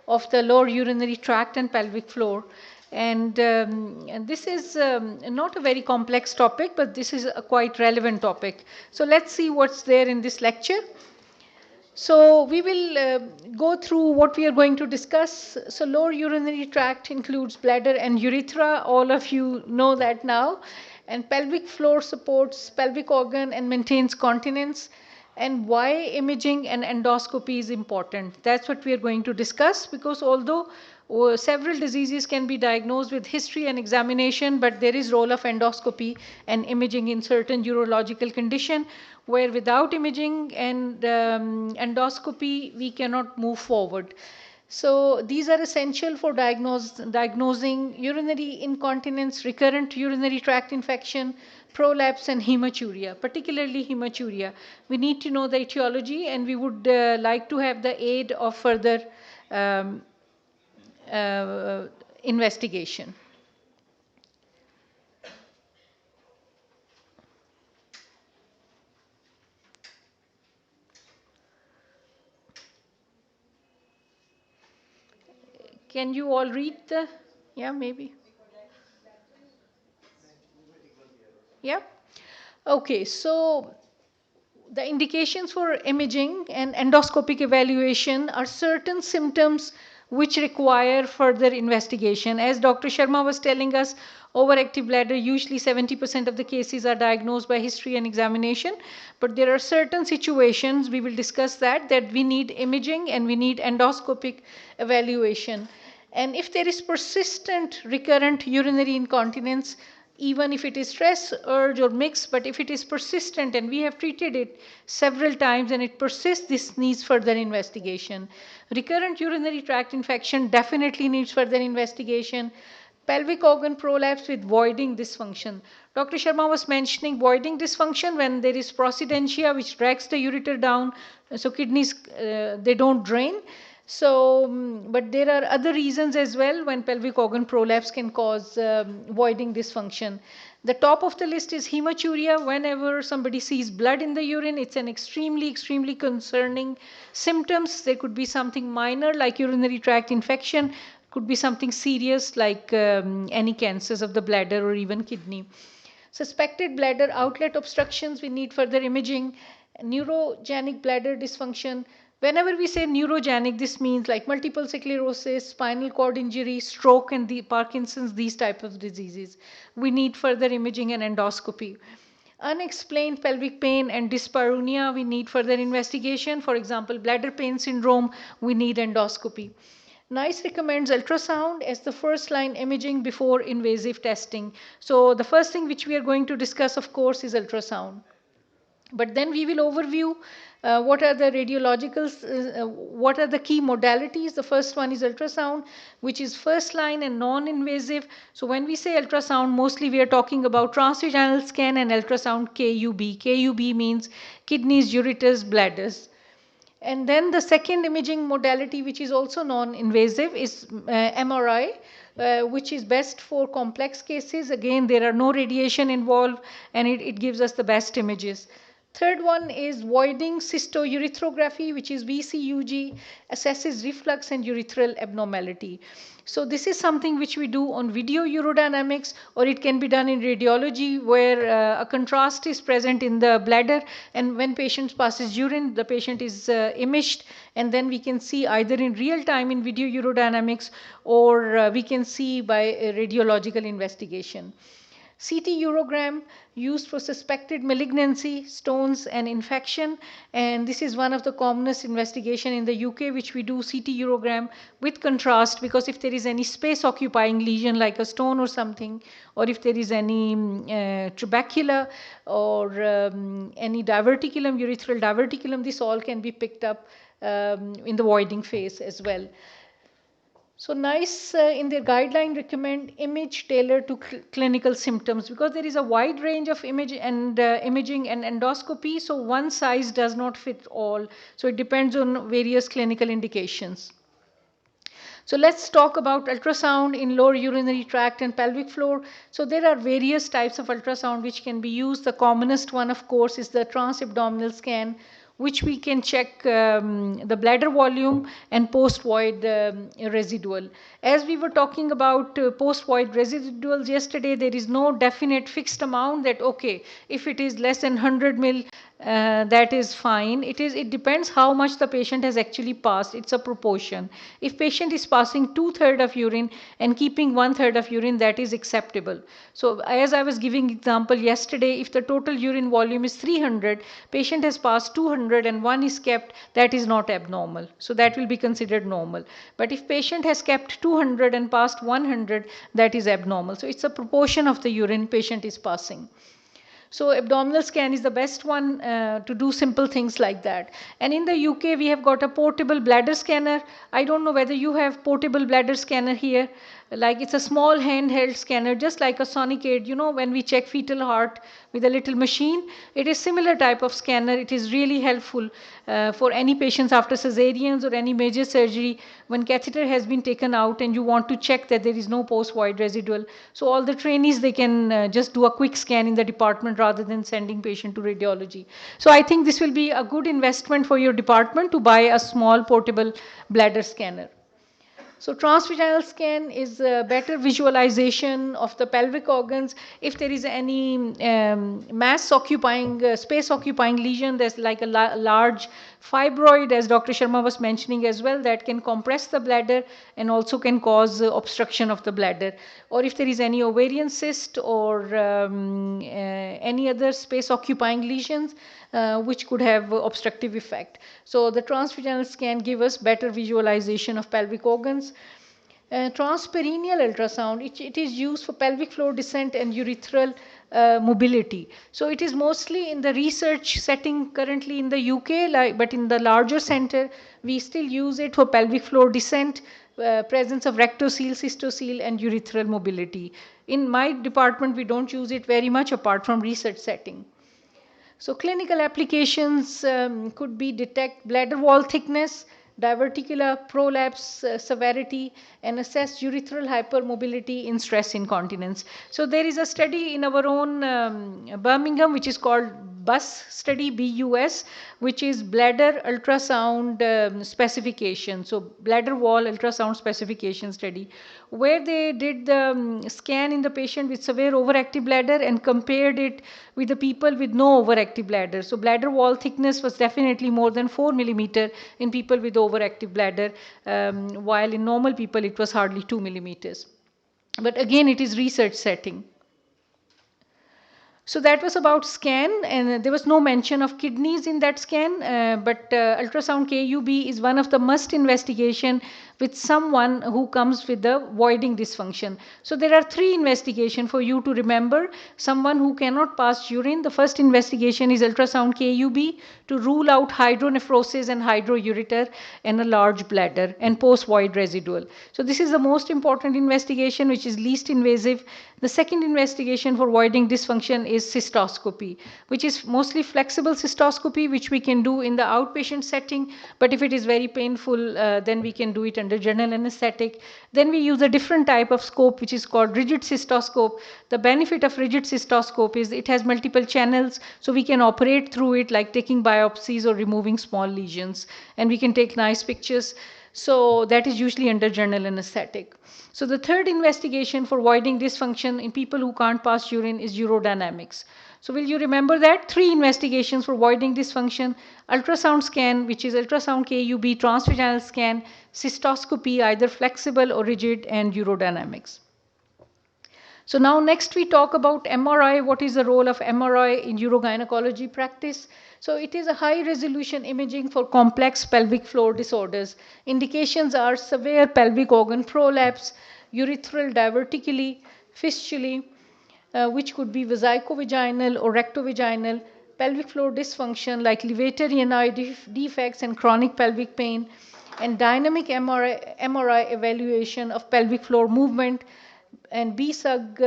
of the lower urinary tract and pelvic floor. And this is not a very complex topic, but this is a quite relevant topic. So let's see what's there in this lecture. So we will go through what we are going to discuss. So lower urinary tract includes bladder and urethra. All of you know that now. And pelvic floor supports pelvic organ and maintains continence. And why imaging and endoscopy is important. That's what we are going to discuss, because although several diseases can be diagnosed with history and examination, but there is role of endoscopy and imaging in certain urological condition, where without imaging and endoscopy we cannot move forward. So these are essential for diagnosing urinary incontinence, recurrent urinary tract infection, prolapse, and hematuria, particularly hematuria. We need to know the etiology, and we would like to have the aid of further um, investigation. Can you all read the, yeah, maybe? Yeah. Okay, so the indications for imaging and endoscopic evaluation are certain symptoms which require further investigation. As Dr. Sharma was telling us, overactive bladder, usually 70% of the cases are diagnosed by history and examination, but there are certain situations, we will discuss that we need imaging and we need endoscopic evaluation. And if there is persistent recurrent urinary incontinence, even if it is stress, urge, or mix, but if it is persistent and we have treated it several times and it persists, this needs further investigation. Recurrent urinary tract infection definitely needs further investigation. Pelvic organ prolapse with voiding dysfunction. Dr. Sharma was mentioning voiding dysfunction when there is prosidentia which drags the ureter down, so kidneys, they don't drain. So, but there are other reasons as well when pelvic organ prolapse can cause voiding dysfunction. The top of the list is hematuria. Whenever somebody sees blood in the urine, it's an extremely concerning symptoms. There could be something minor like urinary tract infection, could be something serious like any cancers of the bladder or even kidney. Suspected bladder outlet obstructions, we need further imaging. Neurogenic bladder dysfunction. Whenever we say neurogenic, this means like multiple sclerosis, spinal cord injury, stroke, and the Parkinson's, these type of diseases. We need further imaging and endoscopy. Unexplained pelvic pain and dyspareunia, we need further investigation. For example, bladder pain syndrome, we need endoscopy. NICE recommends ultrasound as the first line imaging before invasive testing. So the first thing which we are going to discuss, of course, is ultrasound. But then we will overview what are the what are the key modalities. The first one is ultrasound, which is first line and non-invasive. So when we say ultrasound, mostly we are talking about transvaginal scan and ultrasound KUB. KUB means kidneys, ureters, bladders. And then the second imaging modality, which is also non-invasive, is MRI, which is best for complex cases. Again, there are no radiation involved, and it gives us the best images. Third one is voiding cystourethropy, which is VCUG, assesses reflux and urethral abnormality. So this is something which we do on video urodynamics, or it can be done in radiology where a contrast is present in the bladder, and when patient passes urine, the patient is imaged, and then we can see either in real time in video urodynamics, or we can see by a radiological investigation. CT urogram used for suspected malignancy, stones, and infection. And this is one of the commonest investigation in the UK, which we do CT urogram with contrast, because if there is any space occupying lesion like a stone or something, or if there is any trabecula or any diverticulum, urethral diverticulum, this all can be picked up in the voiding phase as well. So NICE in their guideline recommend image tailored to clinical symptoms, because there is a wide range of imaging and endoscopy. So one size does not fit all. So it depends on various clinical indications. So let's talk about ultrasound in lower urinary tract and pelvic floor. So there are various types of ultrasound which can be used. The commonest one, of course, is the transabdominal scan, which we can check the bladder volume and post-void residual. As we were talking about post-void residuals yesterday, there is no definite fixed amount that, okay, if it is less than 100 mil, that is fine. It depends how much the patient has actually passed. It's a proportion. If patient is passing 2/3 of urine and keeping 1/3 of urine, that is acceptable. So as I was giving example yesterday, if the total urine volume is 300, patient has passed 200 and one is kept, that is not abnormal. So that will be considered normal. But if patient has kept 200 and passed 100, that is abnormal. So it's a proportion of the urine patient is passing. So abdominal scan is the best one to do simple things like that. And in the UK, we have got a portable bladder scanner. I don't know whether you have portable bladder scanner here. Like it's a small handheld scanner, just like a Sonicate, you know, when we check fetal heart with a little machine. It is similar type of scanner. It is really helpful for any patients after cesareans or any major surgery when catheter has been taken out and you want to check that there is no post-void residual. So all the trainees, they can just do a quick scan in the department rather than sending patient to radiology. So I think this will be a good investment for your department to buy a small portable bladder scanner. So transvaginal scan is a better visualization of the pelvic organs. If there is any mass occupying, space occupying lesion, there's like a large fibroid, as Dr. Sharma was mentioning as well, that can compress the bladder and also can cause obstruction of the bladder. Or if there is any ovarian cyst or any other space occupying lesions, which could have obstructive effect. So the transvaginal scan give us better visualization of pelvic organs. Transperineal ultrasound, it is used for pelvic floor descent and urethral mobility. So it is mostly in the research setting currently in the UK, but in the larger center, we still use it for pelvic floor descent, presence of rectocele, cystocele, and urethral mobility. In my department, we don't use it very much apart from research setting. So clinical applications could be detect bladder wall thickness, diverticular prolapse severity, and assess urethral hypermobility in stress incontinence. So there is a study in our own Birmingham, which is called BUS study, BUS, which is bladder ultrasound specification. So bladder wall ultrasound specification study, where they did the scan in the patient with severe overactive bladder and compared it with the people with no overactive bladder. So bladder wall thickness was definitely more than 4 millimeter in people with overactive bladder, while in normal people it was hardly 2 millimeters. But again, it is research setting. So that was about scan, and there was no mention of kidneys in that scan, but ultrasound KUB is one of the must investigation with someone who comes with the voiding dysfunction. So there are 3 investigations for you to remember. Someone who cannot pass urine, the first investigation is ultrasound KUB to rule out hydronephrosis and hydroureter and a large bladder and post-void residual. So this is the most important investigation, which is least invasive. The second investigation for voiding dysfunction is cystoscopy, which is mostly flexible cystoscopy, which we can do in the outpatient setting. But if it is very painful, then we can do it under general anesthetic. Then we use a different type of scope, which is called rigid cystoscope. The benefit of rigid cystoscope is it has multiple channels, so we can operate through it like taking biopsies or removing small lesions, and we can take nice pictures. So that is usually under general anesthetic. So the third investigation for voiding dysfunction in people who can't pass urine is urodynamics. So will you remember that? 3 investigations for voiding dysfunction: ultrasound scan, which is ultrasound KUB, transvaginal scan, cystoscopy, either flexible or rigid, and urodynamics. So now next we talk about MRI. What is the role of MRI in urogynecology practice? So it is a high resolution imaging for complex pelvic floor disorders. Indications are severe pelvic organ prolapse, urethral diverticuli, fistulae, which could be vesicovaginal or rectovaginal, pelvic floor dysfunction like levator ani defects and chronic pelvic pain, and dynamic MRI evaluation of pelvic floor movement. And BSUG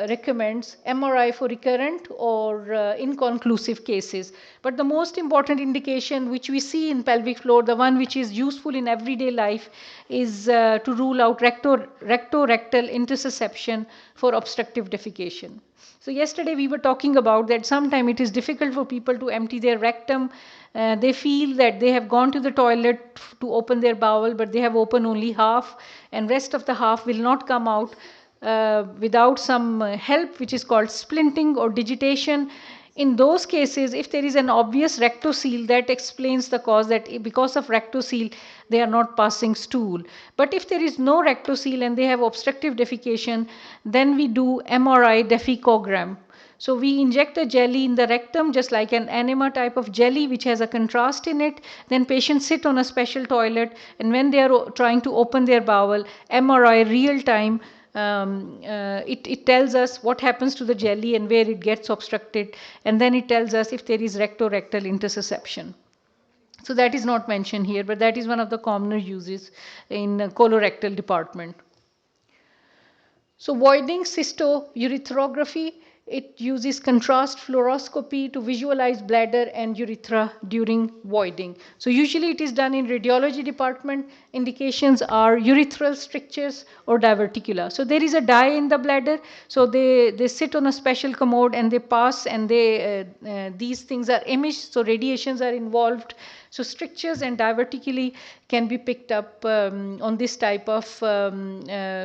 recommends MRI for recurrent or inconclusive cases. But the most important indication which we see in pelvic floor, the one which is useful in everyday life, is to rule out rectorectal intussusception for obstructive defecation. So yesterday we were talking about that sometimes it is difficult for people to empty their rectum They feel that they have gone to the toilet to open their bowel, but they have opened only half, and rest of the half will not come out without some help, which is called splinting or digitation. In those cases, if there is an obvious rectocele, that explains the cause, that because of rectocele, they are not passing stool. But if there is no rectocele and they have obstructive defecation, then we do MRI defecogram. So we inject a jelly in the rectum, just like an enema type of jelly, which has a contrast in it. Then patients sit on a special toilet, and when they are trying to open their bowel, MRI real time, it tells us what happens to the jelly and where it gets obstructed, and then it tells us if there is rectorectal intussusception. So that is not mentioned here, but that is one of the commoner uses in colorectal department. So voiding cystourethropy, it uses contrast fluoroscopy to visualize bladder and urethra during voiding. So usually it is done in radiology department. Indications are urethral strictures or diverticula. So there is a dye in the bladder. So they sit on a special commode and they pass, and these things are imaged. So radiations are involved. So strictures and diverticuli can be picked up on this type of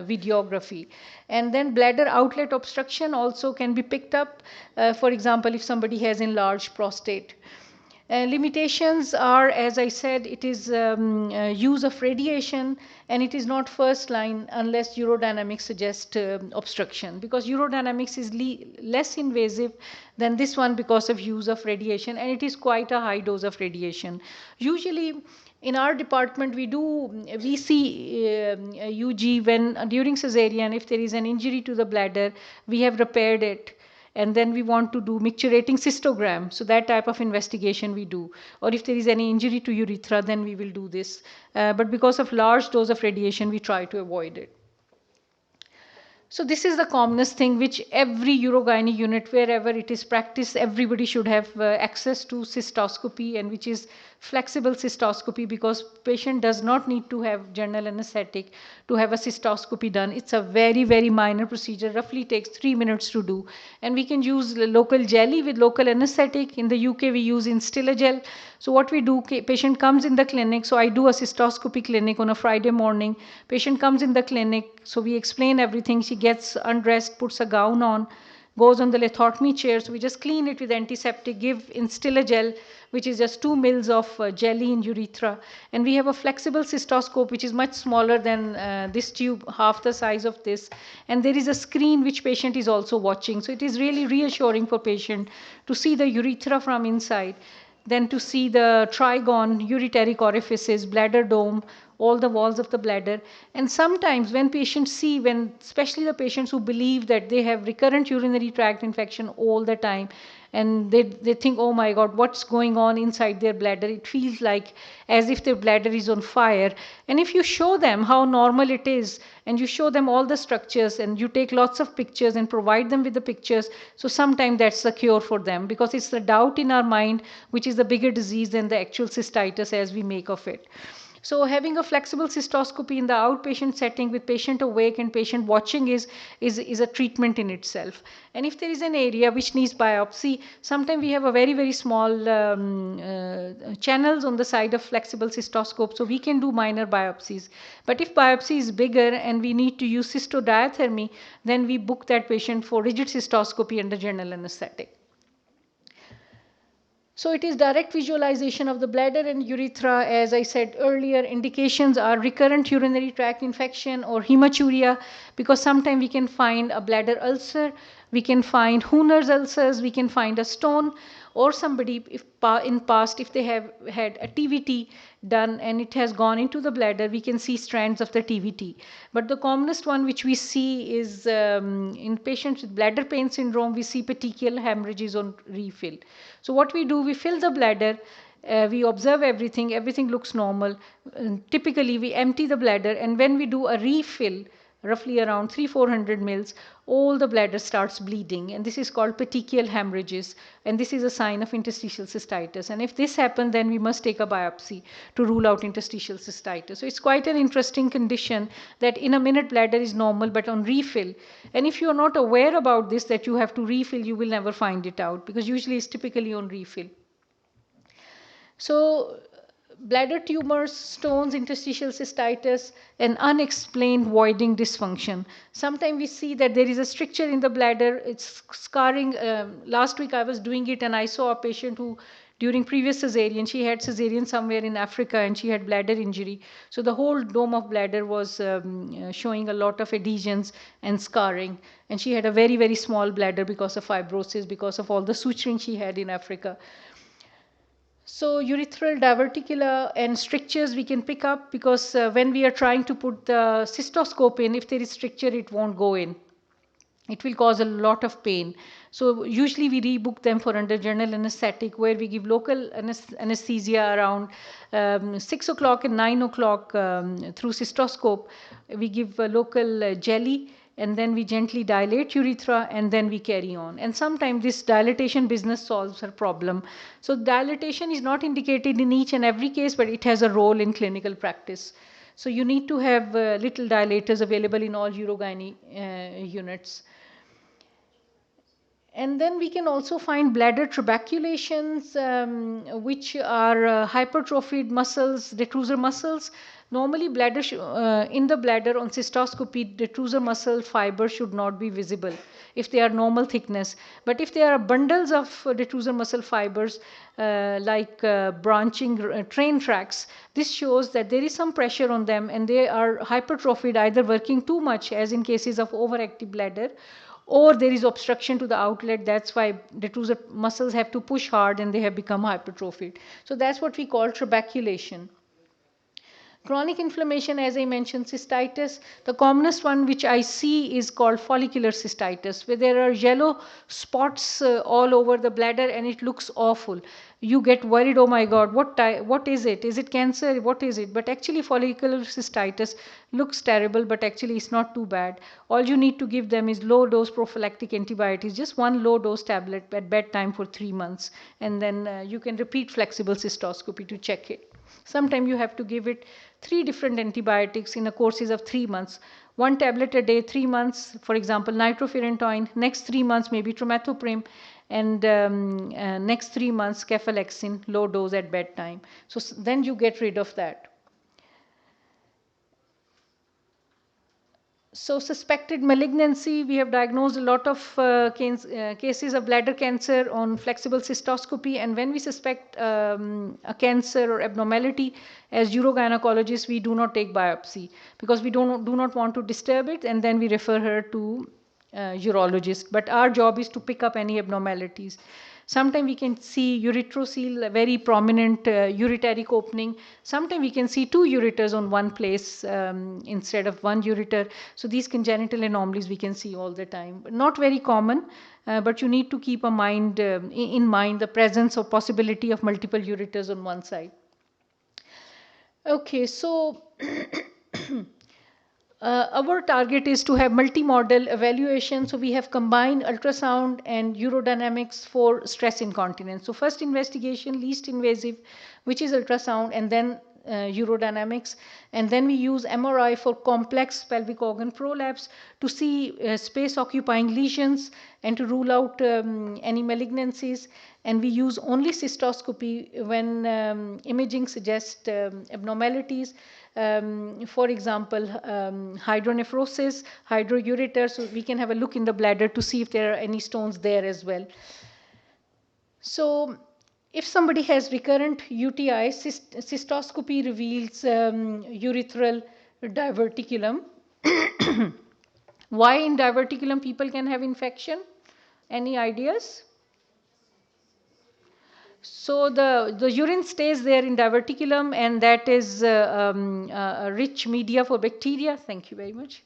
videography. And then bladder outlet obstruction also can be picked up. For example, if somebody has enlarged prostate. Limitations are, as I said, it is use of radiation, and it is not first line unless urodynamics suggest obstruction, because urodynamics is less invasive than this one because of use of radiation, and it is quite a high dose of radiation. Usually in our department we see UG when during cesarean, if there is an injury to the bladder, we have repaired it, and then we want to do micturating cystogram. So that type of investigation we do. Or if there is any injury to urethra, then we will do this. But because of large dose of radiation, we try to avoid it. So this is the commonest thing which every urogyne unit, wherever it is practiced, everybody should have access to cystoscopy, and which is flexible cystoscopy, because patient does not need to have general anesthetic to have a cystoscopy done. It's a very, very minor procedure, roughly takes 3 minutes to do. And we can use local jelly with local anesthetic. In the UK, we use Instilagel. So what we do, patient comes in the clinic. So I do a cystoscopy clinic on a Friday morning. Patient comes in the clinic. So we explain everything. She gets undressed, puts a gown on, goes on the lithotomy chair. So we just clean it with antiseptic, give Instilagel, which is just 2 mils of jelly in urethra. And we have a flexible cystoscope, which is much smaller than this tube, half the size of this. And there is a screen which patient is also watching. So it is really reassuring for patient to see the urethra from inside, then to see the trigone, ureteric orifices, bladder dome, all the walls of the bladder. And sometimes when patients see, especially the patients who believe that they have recurrent urinary tract infection all the time, and they think, oh my God, what's going on inside their bladder? It feels like as if their bladder is on fire. And if you show them how normal it is, and you show them all the structures, and you take lots of pictures and provide them with the pictures, so sometimes that's the cure for them, because it's the doubt in our mind which is the bigger disease than the actual cystitis as we make of it. So having a flexible cystoscopy in the outpatient setting with patient awake and patient watching is a treatment in itself. And if there is an area which needs biopsy, sometimes we have a very, very small channels on the side of flexible cystoscope, so we can do minor biopsies. But if biopsy is bigger and we need to use cystodiathermy, then we book that patient for rigid cystoscopy under general anesthetic. So it is direct visualization of the bladder and urethra. As I said earlier, indications are recurrent urinary tract infection or hematuria, because sometimes we can find a bladder ulcer, we can find Hunner's ulcers, we can find a stone, or somebody, if in past, if they have had a TVT done and it has gone into the bladder, we can see strands of the TVT. But the commonest one which we see is in patients with bladder pain syndrome, we see petechial hemorrhages on refill. So what we do, we fill the bladder, we observe everything, everything looks normal. Typically, we empty the bladder, and when we do a refill, roughly around 300-400 mils, all the bladder starts bleeding, and this is called petechial hemorrhages, and this is a sign of interstitial cystitis. And if this happens, then we must take a biopsy to rule out interstitial cystitis. So it's quite an interesting condition that in a minute bladder is normal, but on refill, and if you are not aware about this, that you have to refill, you will never find it out, because usually it's typically on refill. So, bladder tumors, stones, interstitial cystitis, and unexplained voiding dysfunction. Sometimes we see that there is a stricture in the bladder, it's scarring. Last week I was doing it and I saw a patient who, during previous cesarean, she had cesarean somewhere in Africa and she had bladder injury. So the whole dome of bladder was showing a lot of adhesions and scarring. And she had a very, very small bladder because of fibrosis, because of all the suturing she had in Africa. So urethral diverticula and strictures we can pick up because when we are trying to put the cystoscope in, if there is stricture, it won't go in. It will cause a lot of pain. So usually we rebook them for under general anesthetic, where we give local anesthesia around 6 o'clock and 9 o'clock through cystoscope. We give a local jelly, and then we gently dilate urethra, and then we carry on. And sometimes this dilatation business solves her problem. So dilatation is not indicated in each and every case, but it has a role in clinical practice. So you need to have little dilators available in all urogyne units. And then we can also find bladder trabeculations, which are hypertrophied muscles, detrusor muscles. Normally, in the bladder on cystoscopy, detrusor muscle fiber should not be visible if they are normal thickness. But if there are bundles of detrusor muscle fibers, like branching train tracks, this shows that there is some pressure on them and they are hypertrophied, either working too much, as in cases of overactive bladder, or there is obstruction to the outlet. That's why detrusor muscles have to push hard and they have become hypertrophied. So that's what we call trabeculation. Chronic inflammation, as I mentioned, cystitis. The commonest one which I see is called follicular cystitis, where there are yellow spots all over the bladder and it looks awful. You get worried, oh my God, what is it? Is it cancer? What is it? But actually, follicular cystitis looks terrible, but actually it's not too bad. All you need to give them is low dose prophylactic antibiotics, just one low dose tablet at bedtime for 3 months, and then you can repeat flexible cystoscopy to check it. Sometimes you have to give it 3 different antibiotics in the courses of 3 months. One tablet a day, 3 months, for example, nitrofurantoin. Next 3 months, maybe trimethoprim. And next 3 months, cefalexin, low dose at bedtime. So then you get rid of that. So suspected malignancy, we have diagnosed a lot of cases of bladder cancer on flexible cystoscopy. And when we suspect a cancer or abnormality, as urogynecologists, we do not take biopsy because we do not want to disturb it, and then we refer her to urologist. But our job is to pick up any abnormalities. Sometimes we can see ureterocele, a very prominent ureteric opening. Sometimes we can see 2 ureters on one place instead of 1 ureter. So these congenital anomalies we can see all the time. Not very common, but you need to keep in mind the presence or possibility of multiple ureters on one side. Okay, so our target is to have multimodal evaluation. So we have combined ultrasound and urodynamics for stress incontinence. So first investigation, least invasive, which is ultrasound, and then urodynamics. And then we use MRI for complex pelvic organ prolapse to see space occupying lesions and to rule out any malignancies. And we use only cystoscopy when imaging suggests abnormalities. For example, hydronephrosis, hydroureter, so we can have a look in the bladder to see if there are any stones there as well. So if somebody has recurrent UTI, cystoscopy reveals urethral diverticulum. Why in diverticulum people can have infection? Any ideas? So the urine stays there in diverticulum, and that is a rich media for bacteria. Thank you very much.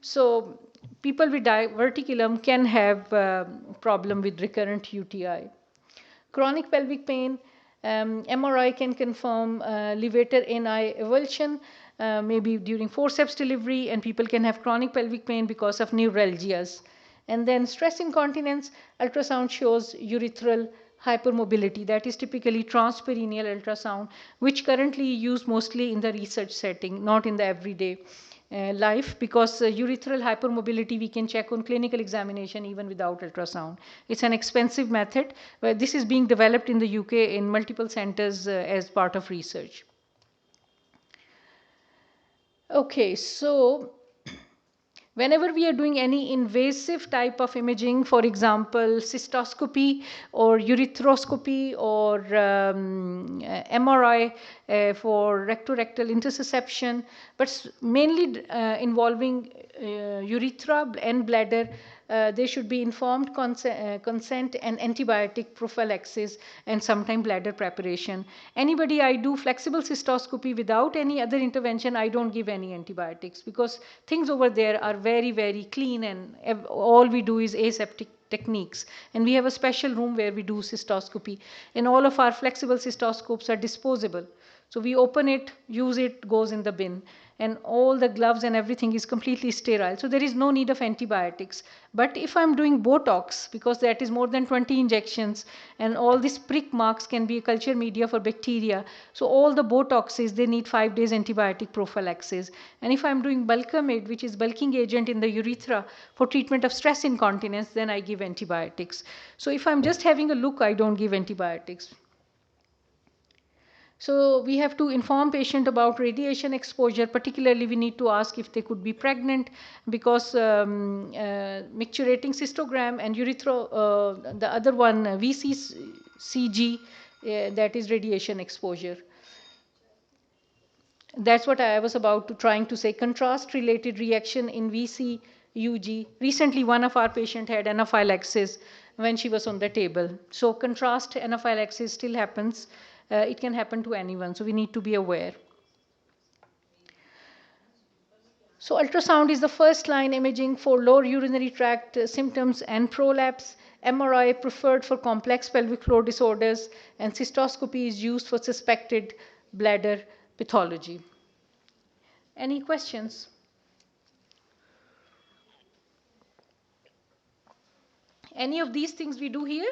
So people with diverticulum can have problem with recurrent UTI. Chronic pelvic pain, MRI can confirm levator ani avulsion, maybe during forceps delivery, and people can have chronic pelvic pain because of neuralgias. And then stress incontinence, ultrasound shows urethral hypermobility. That is typically transperineal ultrasound, which currently used mostly in the research setting, not in the everyday. life, because urethral hypermobility we can check on clinical examination even without ultrasound. It's an expensive method, but this is being developed in the UK in multiple centers as part of research. Okay, so whenever we are doing any invasive type of imaging, for example, cystoscopy or urethroscopy or MRI for rectorectal intussusception, but mainly involving urethra and bladder, there should be informed consent and antibiotic prophylaxis and sometimes bladder preparation. Anybody I do flexible cystoscopy without any other intervention, I don't give any antibiotics, because things over there are very, very clean, and all we do is aseptic techniques. And we have a special room where we do cystoscopy. And all of our flexible cystoscopes are disposable. So we open it, use it, goes in the bin. And all the gloves and everything is completely sterile. So there is no need of antibiotics. But if I'm doing Botox, because that is more than 20 injections, and all these prick marks can be a culture media for bacteria. So all the Botoxes, they need 5 days antibiotic prophylaxis. And if I'm doing Bulkamid, which is bulking agent in the urethra for treatment of stress incontinence, then I give antibiotics. So if I'm just having a look, I don't give antibiotics. So we have to inform patient about radiation exposure. Particularly, we need to ask if they could be pregnant, because micturating cystogram and the other one, VCCG, that is radiation exposure. That's what I was about to trying to say. Contrast-related reaction in VCUG. Recently, one of our patient had anaphylaxis when she was on the table. So contrast anaphylaxis still happens. It can happen to anyone, so we need to be aware. So ultrasound is the first line imaging for lower urinary tract symptoms and prolapse. MRI preferred for complex pelvic floor disorders, and cystoscopy is used for suspected bladder pathology. Any questions? Any of these things we do here?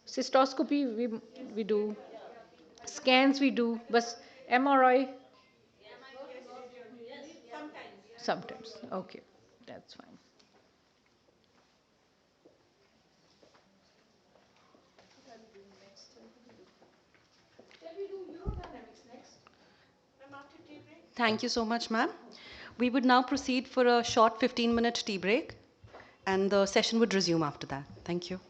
Cystoscopy we do. Scans we do. But MRI? Sometimes. Okay, that's fine. Thank you so much, ma'am. We would now proceed for a short 15-minute tea break, and the session would resume after that. Thank you.